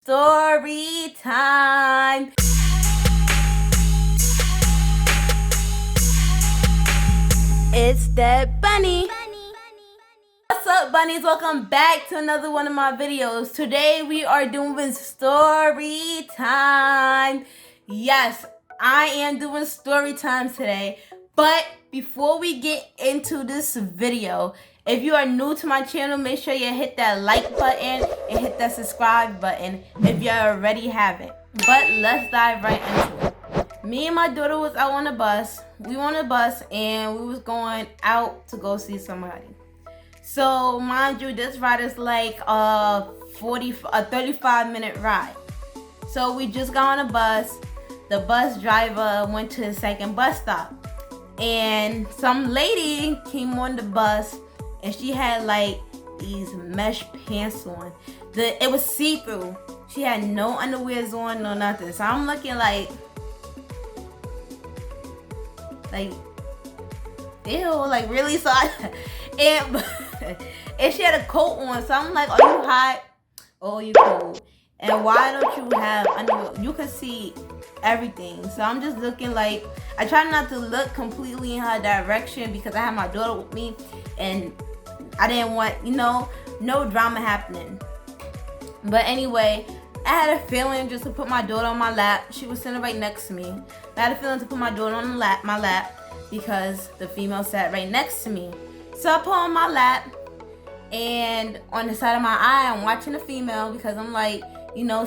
Story time. It's Debb Bunni. What's up, bunnies? Welcome back to another one of my videos. Today we are doing story time. Yes, I am doing story time today. But before we get into this video, if you are new to my channel, make sure you hit that like button and hit that subscribe button if you already haven't. But let's dive right into it. Me and my daughter was out on the bus. We were on a bus and we was going out to go see somebody. So mind you, this ride is like a 35-minute ride. So we just got on a bus. The bus driver went to the second bus stop. And some lady came on the bus and she had like these mesh pants on. It was see-through. She had no underwears on, no nothing. So I'm looking like ew, like really? So and she had a coat on. So I'm like, are you hot? Oh, you cold? And why don't you have underwear? You can see everything. So I'm just looking like, I try not to look completely in her direction because I have my daughter with me and I didn't want, no drama happening. But anyway, I had a feeling just to put my daughter on my lap. She was sitting right next to me. I had a feeling to put my daughter on my lap because the female sat right next to me. So I put her on my lap, and on the side of my eye, I'm watching the female because I'm like,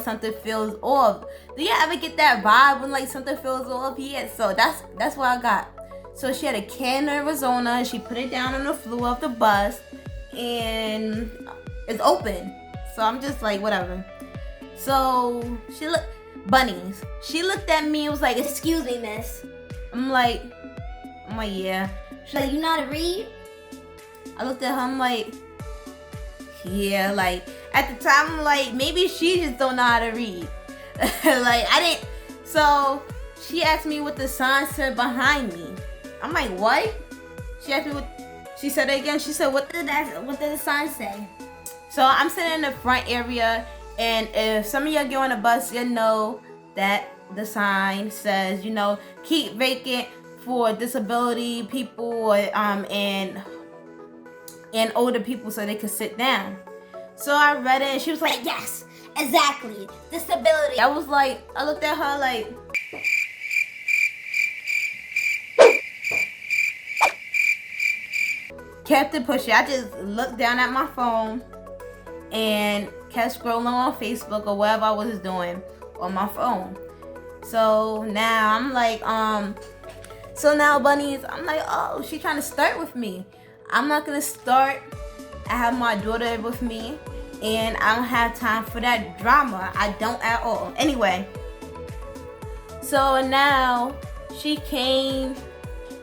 something feels off. Do you ever get that vibe when like something feels off? Yeah, so that's what I got. So she had a can of Arizona and she put it down on the floor of the bus and it's open. So I'm just like, whatever. So she looked at me and was like, "Excuse me, miss." I'm like, yeah. She's like, "You know how to read?" I looked at her, I'm like, yeah, like at the time I'm like, maybe she just don't know how to read. Like I didn't. So she asked me what the sign said behind me. I'm like, what? She asked me what. She said it again. She said, what did the sign say? So I'm sitting in the front area, and if some of y'all get on the bus, you know that the sign says, keep vacant for disability people and older people so they can sit down. So I read it and she was like, yes, exactly, disability. I looked at her like, kept it pushing. I just looked down at my phone and kept scrolling on Facebook or whatever I was doing on my phone. So now I'm like, so now bunnies, I'm like, oh, she trying to start with me. I'm not gonna start. I have my daughter with me and I don't have time for that drama. I don't at all. Anyway, so now she came,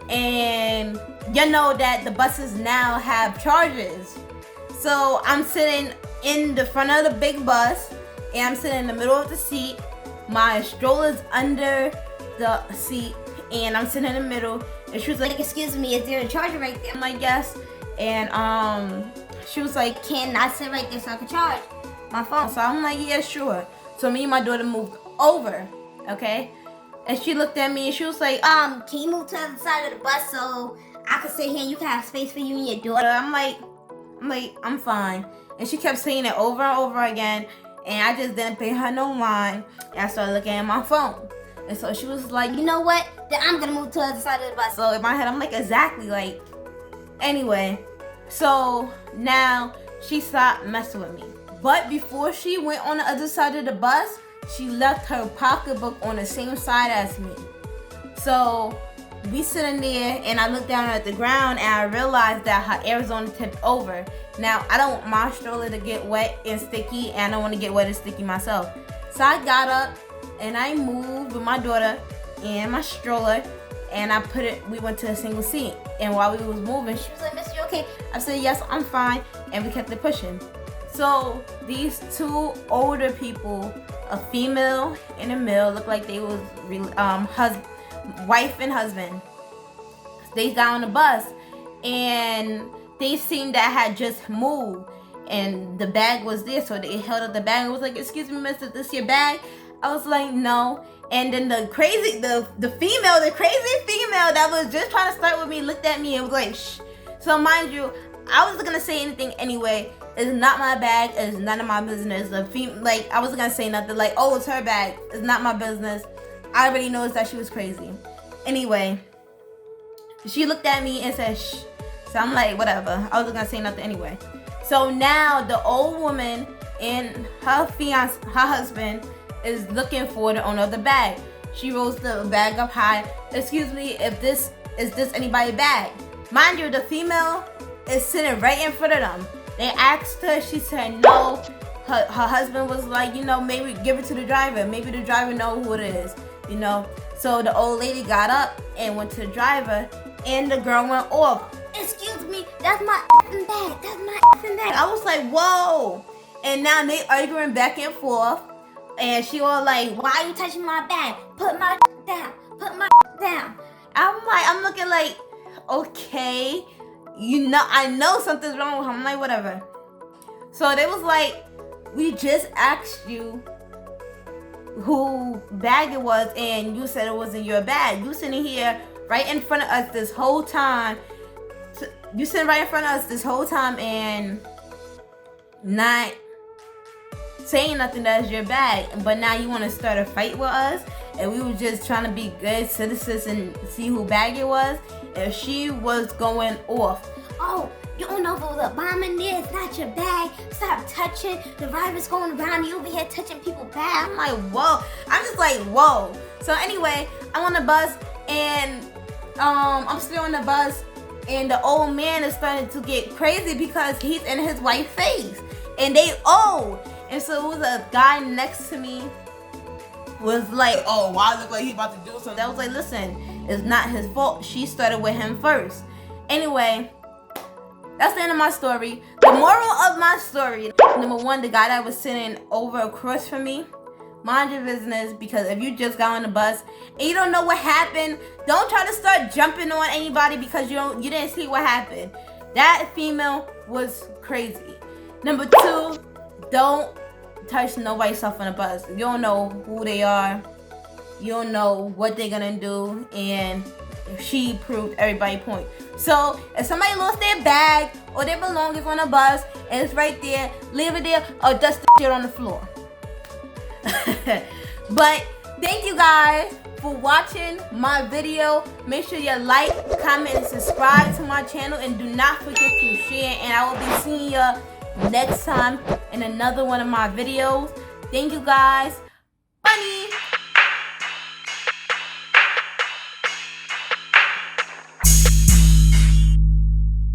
and you know that the buses now have chargers. So I'm sitting in the front of the big bus and I'm sitting in the middle of the seat. My stroller's under the seat and I'm sitting in the middle, and she was like, excuse me, is there a charger right there? I'm like, yes. And she was like, can I sit right there so I can charge my phone? So I'm like, yeah, sure. So me and my daughter moved over, okay? And she looked at me and she was like, can you move to the other side of the bus so I can sit here and you can have space for you and your daughter? I'm like, I'm fine. And she kept saying it over and over again, and I just didn't pay her no mind. And I started looking at my phone. And so she was like, you know what? Then I'm gonna move to the other side of the bus. So in my head, I'm like, exactly, like, anyway. So now she stopped messing with me. But before she went on the other side of the bus, she left her pocketbook on the same side as me. So we sitting there and I looked down at the ground and I realized that her Arizona tipped over. Now I don't want my stroller to get wet and sticky, and I don't want to get wet and sticky myself. So I got up and I moved with my daughter and my stroller, and we went to a single seat. And while we was moving, she was like, "Miss, you okay?" I said, "Yes, I'm fine." And we kept it pushing. So these two older people, a female and a male, looked like they was wife and husband. They got on the bus and they seemed that had just moved. and the bag was there, so they held up the bag and was like, "Excuse me, mister, this your bag?" I was like, "No." And then the crazy female that was just trying to start with me looked at me and was like, "Shh." So mind you, I wasn't gonna say anything anyway. It's not my bag. It's none of my business. I wasn't gonna say nothing like, "Oh, it's her bag." It's not my business. I already noticed that she was crazy. Anyway, she looked at me and said, "Shh." So I'm like, whatever. I wasn't gonna say nothing anyway. So now the old woman and her husband is looking for the owner of the bag. She rolls the bag up high. "Excuse me, is this anybody's bag?" Mind you, the female is sitting right in front of them. They asked her, she said no. Her husband was like, maybe give it to the driver. Maybe the driver know who it is, So the old lady got up and went to the driver, and the girl went off. "Excuse me, that's my effing bag. That's my effing bag." I was like, whoa. And now they arguing back and forth. And she was like, "Why are you touching my bag? Put my down. Put my down." I'm looking like, okay. I know something's wrong with him. I'm like, whatever. So they was like, "We just asked you who bag it was, and you said it wasn't your bag. You sitting here right in front of us this whole time. You sitting right in front of us this whole time and not saying nothing that's your bag. But now you want to start a fight with us, and we were just trying to be good citizens and see who bag it was." And she was going off. "Oh, you don't know if it was a bomb in there. It's not your bag. Stop touching. The driver's going around. You over here touching people's bag." I'm like, whoa. I'm just like, whoa. So anyway, I'm on the bus, and I'm still on the bus, and the old man is starting to get crazy because he's in his wife's face, and they old. And so it was a guy next to me was like, "Oh, why look like he about to do something?" I was like, "Listen, it's not his fault. She started with him first." Anyway, that's the end of my story. The moral of my story: number one, the guy that was sitting over across from me, mind your business, because if you just got on the bus and you don't know what happened, don't try to start jumping on anybody because you didn't see what happened. That female was crazy. Number two, don't touch nobody's stuff on the bus. You don't know who they are. You don't know what they're gonna do, and she proved everybody point. So if somebody lost their bag or their belongings on the bus and it's right there, leave it there or dust the shit on the floor. But thank you guys for watching my video. Make sure you like, comment, and subscribe to my channel, and do not forget to share. And I will be seeing you next time in another one of my videos. Thank you guys.